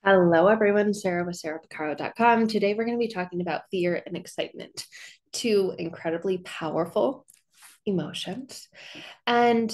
Hello, everyone. Sarah with sarahpicaro.com. Today, we're going to be talking about fear and excitement, two incredibly powerful emotions, and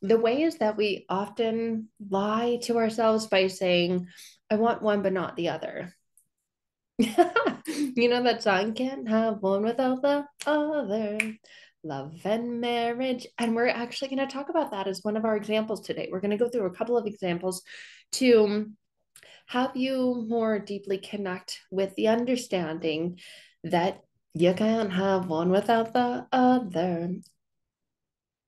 the ways that we often lie to ourselves by saying, I want one, but not the other. You know that song, Can't Have One Without the Other. Love and marriage. And we're actually going to talk about that as one of our examples today. We're going to go through a couple of examples to have you more deeply connect with the understanding that you can't have one without the other.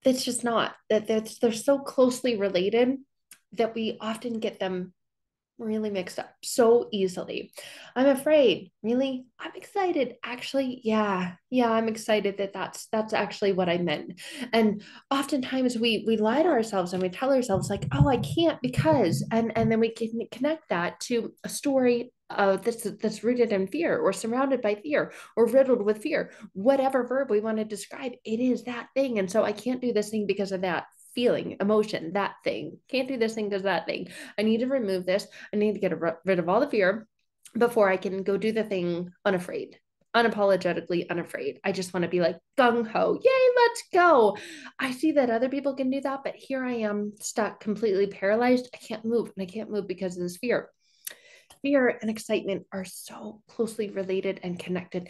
It's just not that they're so closely related that we often get them really mixed up so easily. I'm afraid, really? I'm excited. Actually, yeah, I'm excited that that's actually what I meant. And oftentimes we lie to ourselves and we tell ourselves like, "Oh, I can't because," and then we can connect that to a story that's rooted in fear or surrounded by fear or riddled with fear. Whatever verb we want to describe, it is that thing. And so I can't do this thing because of that feeling, emotion, that thing. Can't do this thing because that thing. I need to remove this. I need to get rid of all the fear before I can go do the thing unafraid, unapologetically unafraid. I just want to be like gung ho, yay, let's go. I see that other people can do that, but here I am stuck, completely paralyzed. I can't move, and I can't move because of this fear. Fear and excitement are so closely related and connected.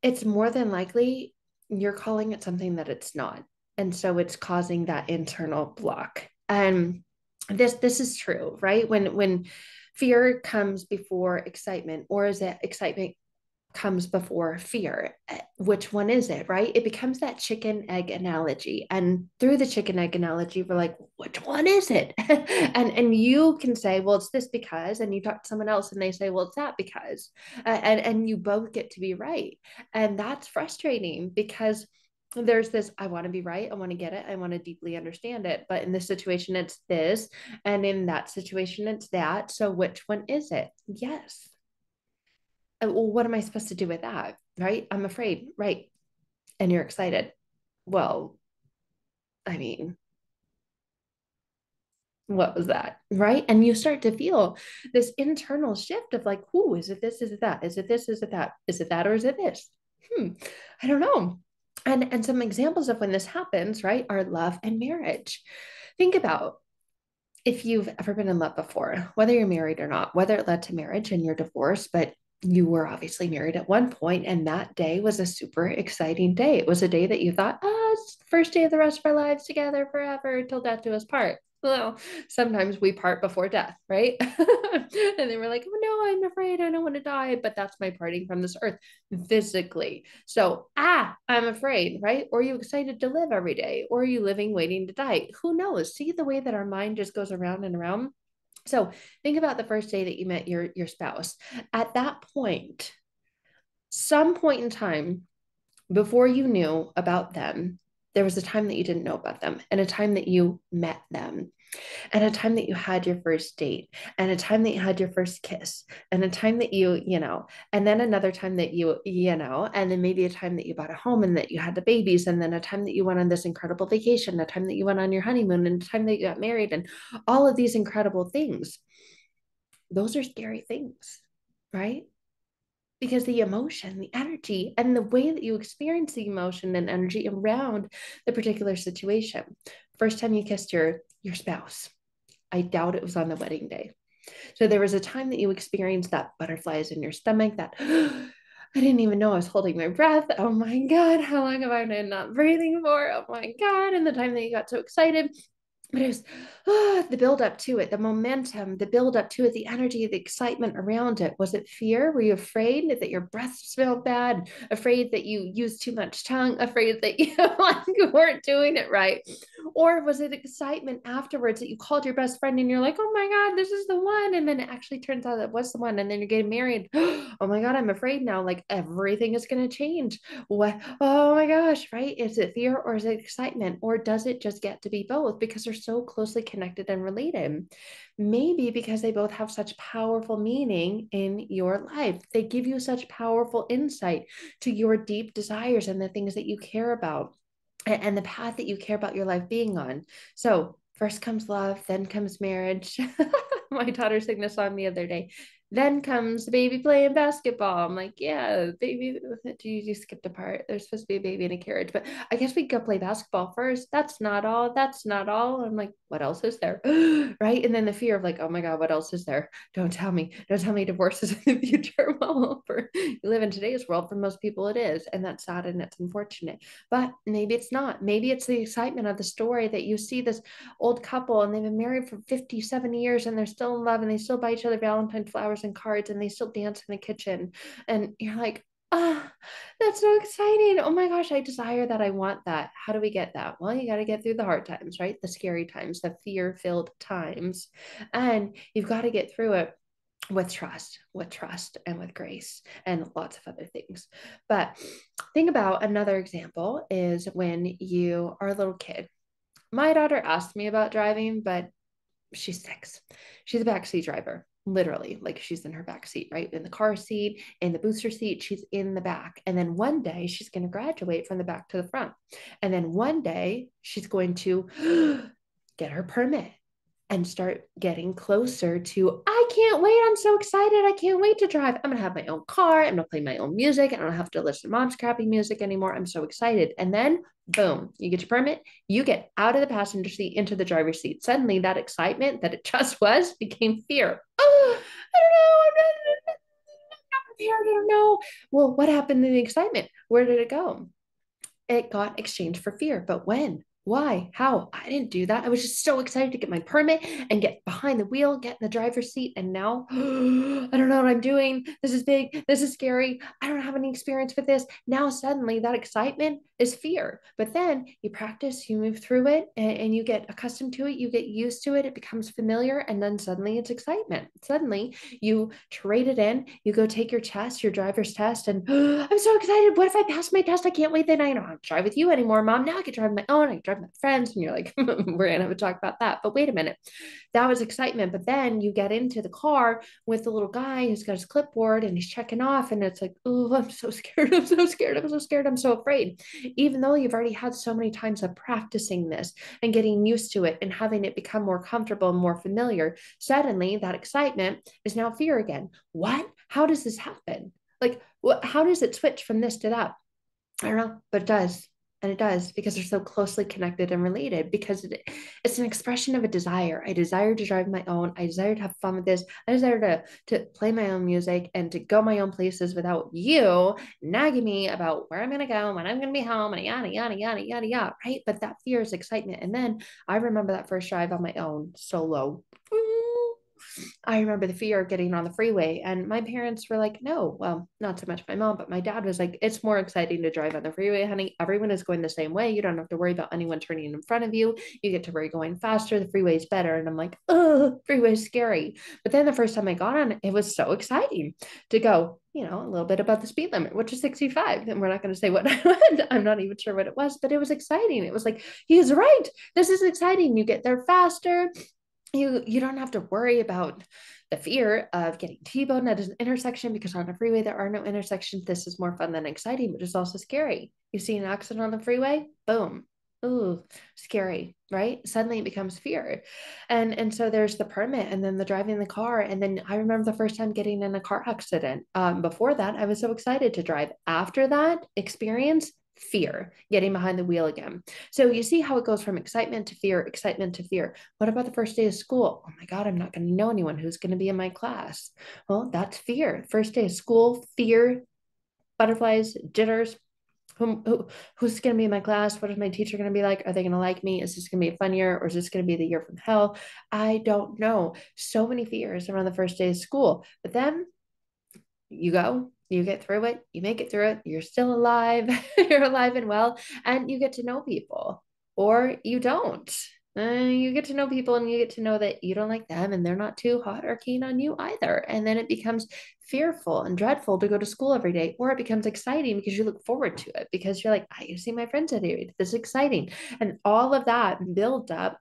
It's more than likely you're calling it something that it's not. And so it's causing that internal block. And this is true, right? When fear comes before excitement, or is it excitement comes before fear? Which one is it, right? It becomes that chicken egg analogy. And through the chicken egg analogy, we're like, which one is it? And you can say, well, it's this because, and you talk to someone else and they say, well, it's that because. And you both get to be right. And that's frustrating because there's this, I want to be right, I want to get it, I want to deeply understand it, but in this situation it's this, and in that situation it's that, so which one is it? Yes. Well, what am I supposed to do with that? Right? I'm afraid. Right. And you're excited. Well, I mean, what was that? Right. And you start to feel this internal shift of like, who is it this? Is it that? Is it this? Is it that? Is it that? Or is it this? I don't know. And some examples of when this happens, right, are love and marriage. Think about if you've ever been in love before, whether you're married or not, whether it led to marriage and you're divorced, but you were obviously married at one point, and that day was a super exciting day. It was a day that you thought, it's the first day of the rest of our lives together forever till death do us part. Well, sometimes we part before death, right? And then we're like, oh no, I'm afraid I don't want to die, but that's my parting from this earth physically. So, I'm afraid, right? Or are you excited to live every day? Or are you living waiting to die? Who knows? See the way that our mind just goes around and around. So think about the first day that you met your spouse. At that point, some point in time before you knew about them, there was a time that you didn't know about them, and a time that you met them, and a time that you had your first date, and a time that you had your first kiss, and a time that and then another time that and then maybe a time that you bought a home and that you had the babies, and then a time that you went on this incredible vacation, a time that you went on your honeymoon, and a time that you got married, and all of these incredible things. Those are scary things, right? Because the emotion, the energy, and the way that you experience the emotion and energy around the particular situation. First time you kissed your spouse, I doubt it was on the wedding day. So there was a time that you experienced that butterflies in your stomach, that I didn't even know I was holding my breath. Oh my God, how long have I been not breathing for? Oh my God. And the time that you got so excited, but it was the build up to it, the momentum, the build up to it, the energy, the excitement around it. Was it fear? Were you afraid that your breath smelled bad? Afraid that you used too much tongue? Afraid that you like, weren't doing it right? Or was it excitement afterwards that you called your best friend and you're like, oh my God, this is the one. And then it actually turns out that was the one. And then you're getting married. Oh my God, I'm afraid now. Like everything is going to change. What? Oh my gosh, right? Is it fear or is it excitement? Or does it just get to be both because they're so closely connected and related? Maybe because they both have such powerful meaning in your life. They give you such powerful insight to your deep desires and the things that you care about and the path that you care about your life being on. So first comes love, then comes marriage. My daughter sang this song the other day. Then comes the baby playing basketball. I'm like, yeah, baby. You skipped a part. There's supposed to be a baby in a carriage, but I guess we go play basketball first. That's not all. That's not all. I'm like, what else is there? Right. And then the fear of like, oh my God, what else is there? Don't tell me. Don't tell me divorce is in the future. Well, you live in today's world, for most people, it is. And that's sad and it's unfortunate. But maybe it's not. Maybe it's the excitement of the story that you see this old couple and they've been married for 50, 70 years and they're still in love and they still buy each other Valentine flowers and cards and they still dance in the kitchen. And you're like, ah, that's so exciting. Oh my gosh, I desire that. I want that. How do we get that? Well, you got to get through the hard times, right? The scary times, the fear-filled times. And you've got to get through it with trust and with grace and lots of other things. But think about another example is when you are a little kid. My daughter asked me about driving, but she's 6. She's a backseat driver, literally. Like she's in her back seat, right? In the car seat, in the booster seat, she's in the back. And then one day she's going to graduate from the back to the front. And then one day she's going to get her permit and start getting closer to, I can't wait. I'm so excited. I can't wait to drive. I'm going to have my own car. I'm going to play my own music. I don't have to listen to mom's crappy music anymore. I'm so excited. And then boom, you get your permit. You get out of the passenger seat into the driver's seat. Suddenly that excitement that it just was became fear. Oh, I don't know. I'm not prepared. I don't know. Well, what happened in the excitement? Where did it go? It got exchanged for fear. But when? Why? How? I didn't do that. I was just so excited to get my permit and get behind the wheel, get in the driver's seat. And now I don't know what I'm doing. This is big. This is scary. I don't have any experience with this. Now, suddenly, that excitement is fear. But then you practice, you move through it, and you get accustomed to it. You get used to it. It becomes familiar. And then suddenly it's excitement. Suddenly you trade it in. You go take your test, your driver's test. And I'm so excited. What if I pass my test? I can't wait. Then I don't have to drive with you anymore, Mom. Now I can drive my own. I can drive with my friends. And you're like, we're going to have a talk about that. But wait a minute. That was excitement. But then you get into the car with the little guy who's got his clipboard and he's checking off. And it's like, oh, I'm so scared. I'm so scared. I'm so scared. I'm so afraid. Even though you've already had so many times of practicing this and getting used to it and having it become more comfortable and more familiar, suddenly that excitement is now fear again. What? How does this happen? Like, how does it switch from this to that? I don't know, but it does. And it does because they're so closely connected and related because it's an expression of a desire. I desire to drive my own. I desire to have fun with this. I desire to play my own music and to go my own places without you nagging me about where I'm going to go, when I'm going to be home, and yada, yada, yada, yada, yada, right? But that fear is excitement. And then I remember that first drive on my own solo. I remember the fear of getting on the freeway. And my parents were like, no, well, not so much my mom, but my dad was like, it's more exciting to drive on the freeway, honey. Everyone is going the same way. You don't have to worry about anyone turning in front of you. You get to worry going faster. The freeway is better. And I'm like, oh, freeway is scary. But then the first time I got on it, it was so exciting to go, a little bit above the speed limit, which is 65. And we're not going to say what I went. I'm not even sure what it was, but it was exciting. It was like, he's right. This is exciting. You get there faster. You don't have to worry about the fear of getting T-boned at an intersection because on a freeway there are no intersections. This is more fun than exciting, but it's also scary. You see an accident on the freeway, boom. Ooh, scary, right? Suddenly it becomes fear. And so there's the permit and then the driving the car. And then I remember the first time getting in a car accident. Before that, I was so excited to drive. After that experience, fear, getting behind the wheel again. So you see how it goes from excitement to fear, excitement to fear. What about the first day of school? Oh my God, I'm not going to know anyone who's going to be in my class. Well, that's fear. First day of school, fear, butterflies, jitters. Who's going to be in my class? What is my teacher going to be like? Are they going to like me? Is this going to be a fun year or is this going to be the year from hell? I don't know. So many fears around the first day of school. But then you go, you get through it, you make it through it, you're still alive, you're alive and well, and you get to know people, or you don't. You get to know people and you get to know that you don't like them and they're not too hot or keen on you either. And then it becomes fearful and dreadful to go to school every day, or it becomes exciting because you look forward to it because you're like, I get to see my friends today. This is exciting. And all of that build up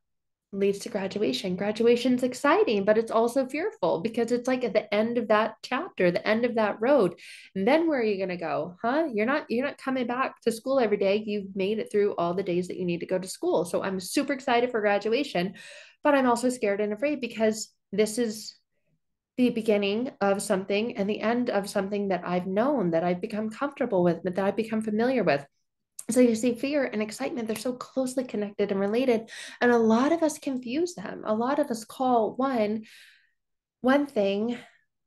leads to graduation. Graduation's exciting, but it's also fearful because it's like at the end of that chapter, the end of that road. And then where are you going to go? Huh? You're not coming back to school every day. You've made it through all the days that you need to go to school. So I'm super excited for graduation, but I'm also scared and afraid because This is the beginning of something and the end of something that I've known, that I've become comfortable with, that I've become familiar with. So you see, fear and excitement, they're so closely connected and related. And a lot of us confuse them. A lot of us call one thing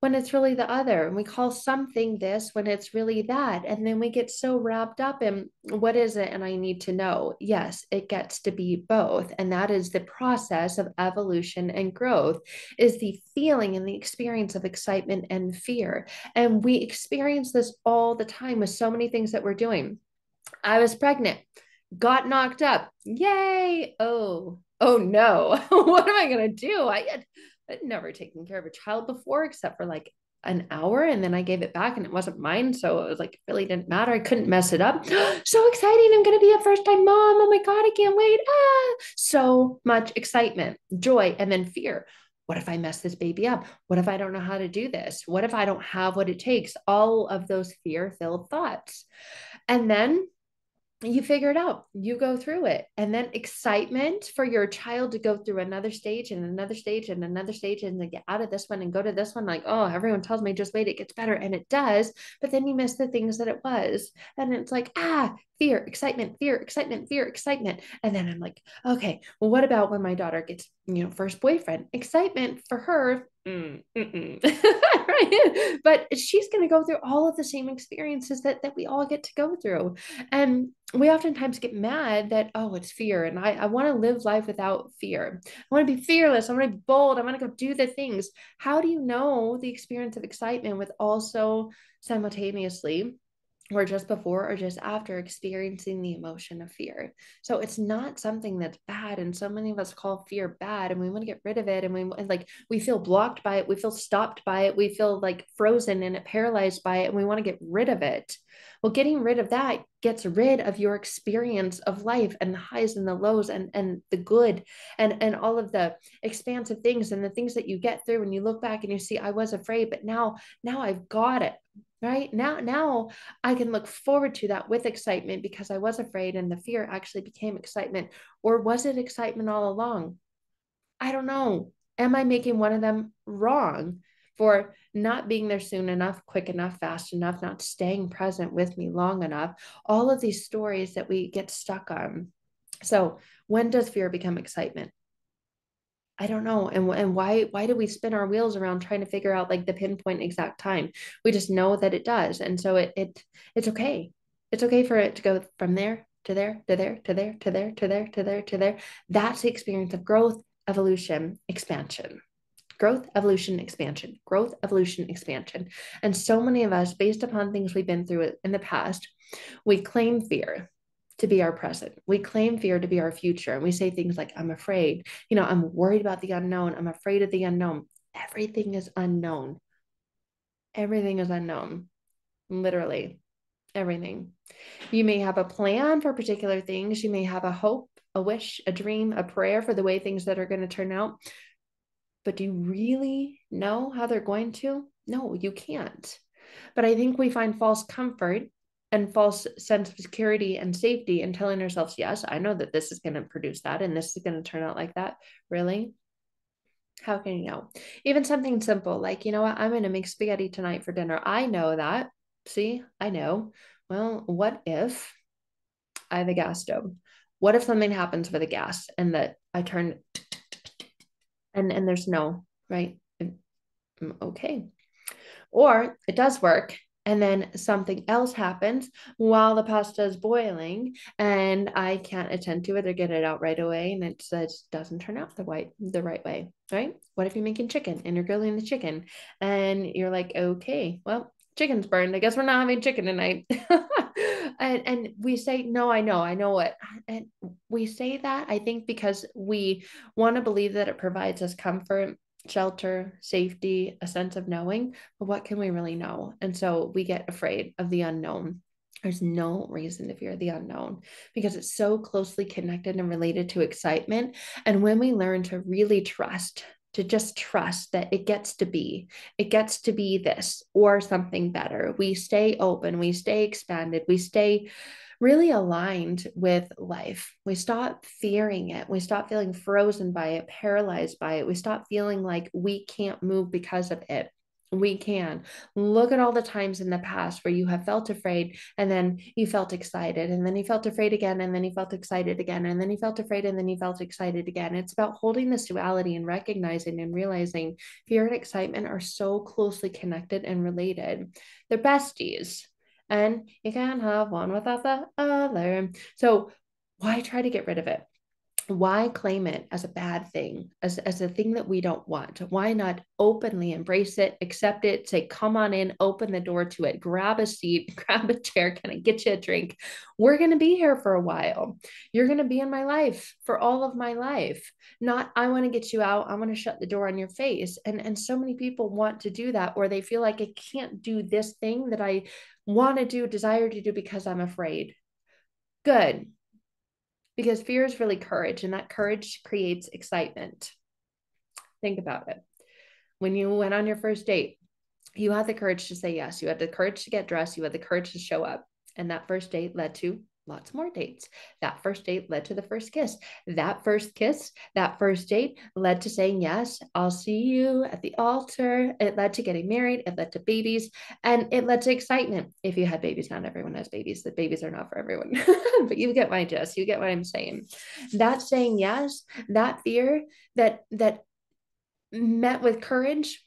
when it's really the other. And we call something this when it's really that. And then we get so wrapped up in what is it? And I need to know. Yes, it gets to be both. And that is the process of evolution and growth, is the feeling and the experience of excitement and fear. And we experience this all the time with so many things that we're doing. I was pregnant, got knocked up. Yay. Oh no. What am I going to do? I'd never taken care of a child before, except for like an hour. And then I gave it back and it wasn't mine. So it was like, it really didn't matter. I couldn't mess it up. So exciting. I'm going to be a first time mom. Oh my God, I can't wait. So much excitement, joy, and then fear. What if I mess this baby up? What if I don't know how to do this? What if I don't have what it takes? All of those fear filled thoughts. And then you figure it out, you go through it, and then excitement for your child to go through another stage and another stage and another stage and then get out of this one and go to this one, like, oh, everyone tells me just wait, it gets better, and it does. But then you miss the things that it was, and it's like, fear, excitement, fear, excitement, fear, excitement. And then I'm like, okay, well, what about when my daughter gets, first boyfriend? Excitement for her. Right? But she's going to go through all of the same experiences that we all get to go through. And we oftentimes get mad that, oh, it's fear. And I want to live life without fear. I want to be fearless. I want to be bold. I want to go do the things. How do you know the experience of excitement with also simultaneously, or just before or just after, experiencing the emotion of fear? So it's not something that's bad. And so many of us call fear bad and we want to get rid of it. And like, we feel blocked by it. We feel stopped by it. We feel like frozen and paralyzed by it. And we want to get rid of it. Well, getting rid of that gets rid of your experience of life and the highs and the lows and the good and all of the expansive things and the things that you get through. And you look back and you see, I was afraid, but now I've got it. Right now I can look forward to that with excitement because I was afraid and the fear actually became excitement. Or was it excitement all along? I don't know. Am I making one of them wrong for not being there soon enough, quick enough, fast enough, not staying present with me long enough? All of these stories that we get stuck on. So when does fear become excitement? I don't know. And why do we spin our wheels around trying to figure out like the pinpoint exact time? We just know that it does. And so it's okay. It's okay for it to go from there to there to there to there to there to there to there to there. That's the experience of growth, evolution, expansion. Growth, evolution, expansion, growth, evolution, expansion. And so many of us, based upon things we've been through in the past, we claim fear to be our present. We claim fear to be our future. And we say things like, I'm afraid, I'm worried about the unknown. I'm afraid of the unknown. Everything is unknown. Everything is unknown. Literally everything. You may have a plan for particular things. You may have a hope, a wish, a dream, a prayer for the way things that are going to turn out. But do you really know how they're going to? No, you can't. But I think we find false comfort and false sense of security and safety in telling ourselves, yes, I know that this is going to produce that and this is going to turn out like that. Really? How can you know? Even something simple like, you know what, I'm going to make spaghetti tonight for dinner. I know that. See, I know. Well, what if I have a gas stove? What if something happens with the gas and that I turn and there's no, right? Okay. Or it does work. And then something else happens while the pasta is boiling and I can't attend to it or get it out right away. And it just doesn't turn out the right way, right? What if you're making chicken and you're grilling the chicken and you're like, okay, well, chicken's burned. I guess we're not having chicken tonight. And we say, no, I know it. And we say that, I think, because we want to believe that it provides us comfort, shelter, safety, a sense of knowing, but what can we really know? And so we get afraid of the unknown. There's no reason to fear the unknown because it's so closely connected and related to excitement. And when we learn to really trust, to just trust that it gets to be this or something better, we stay open, we stay expanded, we stay really aligned with life. We stop fearing it. We stop feeling frozen by it, paralyzed by it. We stop feeling like we can't move because of it. We can. Look at all the times in the past where you have felt afraid and then you felt excited and then you felt afraid again and then you felt excited again and then you felt afraid and then you felt excited again. It's about holding this duality and recognizing and realizing fear and excitement are so closely connected and related. They're besties, and you can't have one without the other. So why try to get rid of it? Why claim it as a bad thing, as a thing that we don't want? Why not openly embrace it, accept it, say, come on in, open the door to it, grab a seat, grab a chair, can I get you a drink? We're going to be here for a while. You're going to be in my life for all of my life. Not, I want to get you out. I want to shut the door on your face. And so many people want to do that, or they feel like I can't do this thing that I want to do, desire to do because I'm afraid. Good, because fear is really courage, and that courage creates excitement. Think about it. When you went on your first date, you had the courage to say yes. You had the courage to get dressed. You had the courage to show up. And that first date led to lots more dates. That first date led to the first kiss. That first kiss, that first date led to saying, yes, I'll see you at the altar. It led to getting married. It led to babies, and it led to excitement. If you had babies, not everyone has babies. The babies are not for everyone, but you get my gist. You get what I'm saying. That saying yes, that fear that met with courage,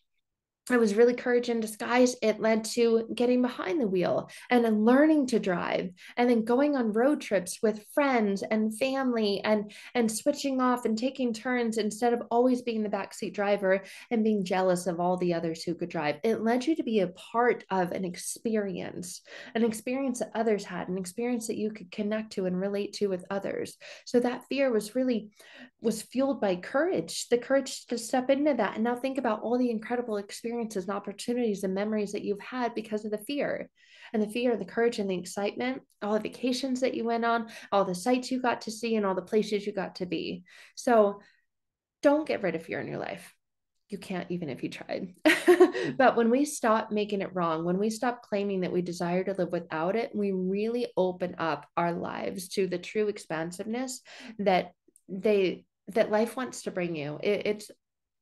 it was really courage in disguise. It led to getting behind the wheel and then learning to drive and then going on road trips with friends and family and switching off and taking turns instead of always being the backseat driver and being jealous of all the others who could drive. It led you to be a part of an experience that others had, an experience that you could connect to and relate to with others. So that fear was fueled by courage, the courage to step into that. And now think about all the incredible experiences and opportunities and memories that you've had because of the fear. And the fear, the courage, and the excitement, all the vacations that you went on, all the sights you got to see, and all the places you got to be. So don't get rid of fear in your life. You can't, even if you tried. But when we stop making it wrong, when we stop claiming that we desire to live without it, we really open up our lives to the true expansiveness that that life wants to bring you. It's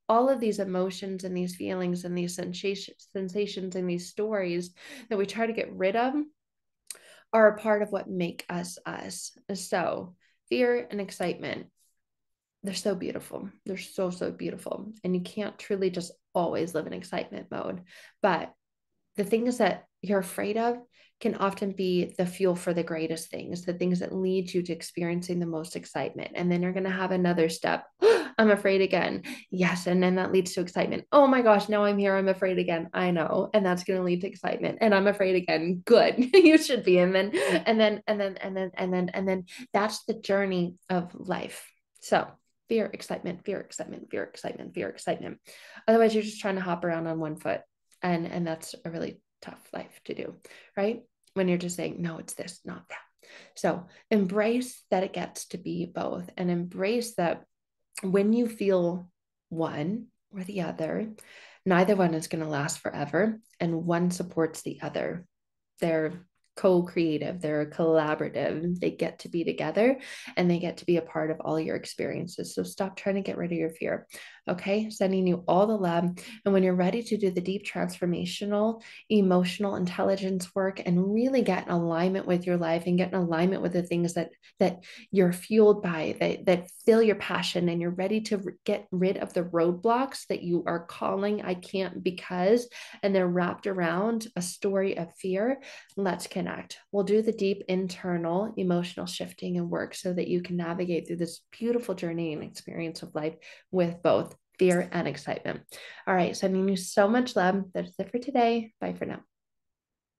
all of these emotions and these feelings and these sensations and these stories that we try to get rid of are a part of what make us us. So fear and excitement, they're so beautiful. They're so beautiful. And you can't truly just always live in excitement mode. But the things that you're afraid of can often be the fuel for the greatest things, the things that lead you to experiencing the most excitement. And then you're going to have another step. I'm afraid again. Yes. And then that leads to excitement. Oh my gosh, now I'm here. I'm afraid again. I know. And that's going to lead to excitement. And I'm afraid again. Good. You should be. And then that's the journey of life. So fear, excitement, fear, excitement, fear, excitement, fear, excitement. Otherwise, you're just trying to hop around on one foot. And that's a really tough life to do, right? When you're just saying, no, it's this, not that. So embrace that it gets to be both, and embrace that when you feel one or the other, neither one is going to last forever, and one supports the other. They're co-creative, they're collaborative, they get to be together and they get to be a part of all your experiences. So stop trying to get rid of your fear. Okay, sending you all the love. And when you're ready to do the deep transformational emotional intelligence work and really get in alignment with your life and get in alignment with the things that you're fueled by, that fill your passion, and you're ready to get rid of the roadblocks that you are calling I can't because, and they're wrapped around a story of fear, let's connect. We'll do the deep internal emotional shifting and work so that you can navigate through this beautiful journey and experience of life with both fear and excitement. All right, sending you so much love. That's it for today. Bye for now.